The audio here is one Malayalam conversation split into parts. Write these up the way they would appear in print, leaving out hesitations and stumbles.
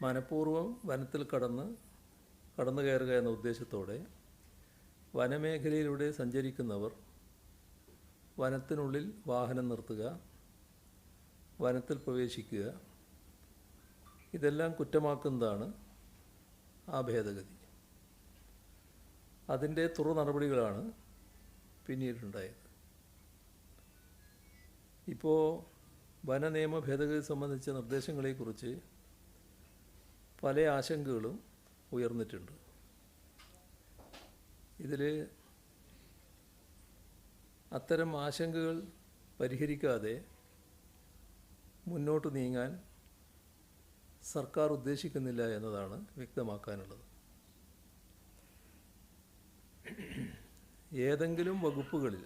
മനഃപൂർവ്വം വനത്തിൽ കടന്നു കയറുക എന്ന ഉദ്ദേശത്തോടെ വനമേഖലയിലൂടെ സഞ്ചരിക്കുന്നവർ വനത്തിനുള്ളിൽ വാഹനം നിർത്തുക, വനത്തിൽ പ്രവേശിക്കുക, ഇതെല്ലാം കുറ്റമാക്കുന്നതാണ് ആ ഭേദഗതി. അതിൻ്റെ തുടർ നടപടികളാണ് പിന്നീടുണ്ടായത്. ഇപ്പോൾ വനനിയമ ഭേദഗതി സംബന്ധിച്ച നിർദ്ദേശങ്ങളെക്കുറിച്ച് പല ആശങ്കകളും ഉയർന്നിട്ടുണ്ട്. ഇതിൽ അത്തരം ആശങ്കകൾ പരിഹരിക്കാതെ മുന്നോട്ട് നീങ്ങാൻ സർക്കാർ ഉദ്ദേശിക്കുന്നില്ല എന്നതാണ് വ്യക്തമാക്കാനുള്ളത്. ഏതെങ്കിലും വകുപ്പുകളിൽ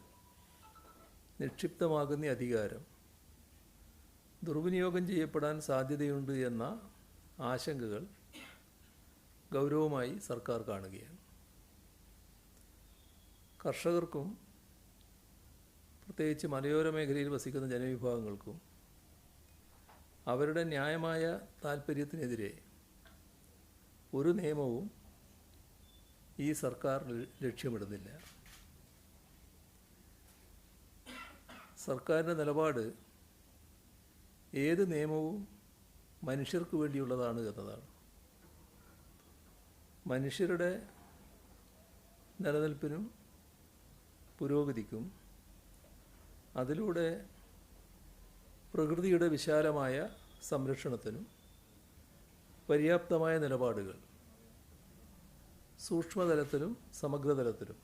നിക്ഷിപ്തമാകുന്ന അധികാരം ദുർവിനിയോഗം ചെയ്യപ്പെടാൻ സാധ്യതയുണ്ട് എന്ന ആശങ്കകൾ ഗൗരവമായി സർക്കാർ കാണുകയാണ്. കർഷകർക്കും പ്രത്യേകിച്ച് മലയോര മേഖലയിൽ വസിക്കുന്ന ജനവിഭാഗങ്ങൾക്കും അവരുടെ ന്യായമായ താൽപ്പര്യത്തിനെതിരെ ഒരു നിയമവും ഈ സർക്കാർ ലക്ഷ്യമിടുന്നില്ല. സർക്കാരിൻ്റെ നിലപാട് ഏത് നിയമവും മനുഷ്യർക്ക് വേണ്ടിയുള്ളതാണ് എന്നതാണ്. മനുഷ്യരുടെ നിലനിൽപ്പിനും പുരോഗതിക്കും അതിലൂടെ പ്രകൃതിയുടെ വിശാലമായ സംരക്ഷണത്തിനും പര്യാപ്തമായ നിലപാടുകൾ സൂക്ഷ്മതലത്തിലും സമഗ്രതലത്തിലും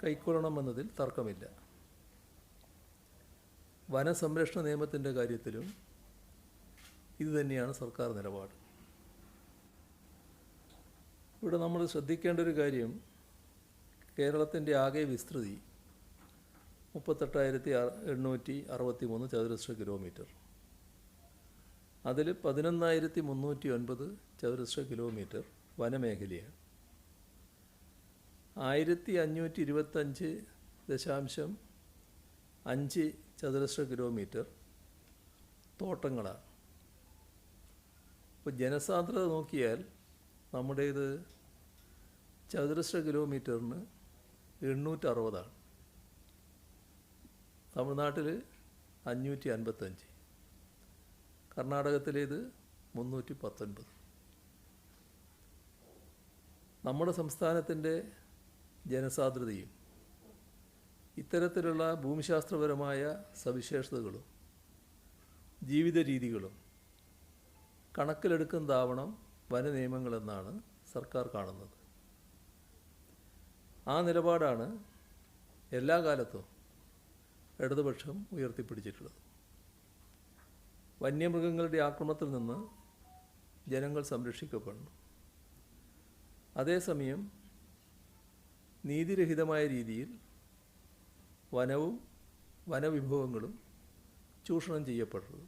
കൈക്കൊള്ളണമെന്നതിൽ തർക്കമില്ല. വനസംരക്ഷണ നിയമത്തിൻ്റെ കാര്യത്തിലും ഇതുതന്നെയാണ് സർക്കാർ നിലപാട്. ഇവിടെ നമ്മൾ ശ്രദ്ധിക്കേണ്ട ഒരു കാര്യം, കേരളത്തിൻ്റെ ആകെ വിസ്തൃതി 38,863 ചതുരശ്ര കിലോമീറ്റർ. അതിൽ 11,309 ചതുരശ്ര കിലോമീറ്റർ വനമേഖലയാണ്. 1525.5 ചതുരശ്ര കിലോമീറ്റർ തോട്ടങ്ങളാണ്. ഇപ്പോൾ ജനസാന്ദ്രത നോക്കിയാൽ നമ്മുടേത് ചതുരശ്ര കിലോമീറ്ററിന് 860, തമിഴ്നാട്ടിൽ 555, കർണാടകത്തിലേത് 319. നമ്മുടെ സംസ്ഥാനത്തിൻ്റെ ജനസാന്ദ്രതയും ഇത്തരത്തിലുള്ള ഭൂമിശാസ്ത്രപരമായ സവിശേഷതകളും ജീവിത രീതികളും കണക്കിലെടുക്കുന്നതാവണം വനനിയമങ്ങളെന്നാണ് സർക്കാർ കാണുന്നത്. ആ നിലപാടാണ് എല്ലാ കാലത്തും ഇടതുപക്ഷം ഉയർത്തിപ്പിടിച്ചിട്ടുള്ളത്. വന്യമൃഗങ്ങളുടെ ആക്രമണത്തിൽ നിന്ന് ജനങ്ങൾ സംരക്ഷിക്കപ്പെടണം. അതേസമയം നീതിരഹിതമായ രീതിയിൽ വനവും വനവിഭവങ്ങളും ചൂഷണം ചെയ്യപ്പെടരുത്.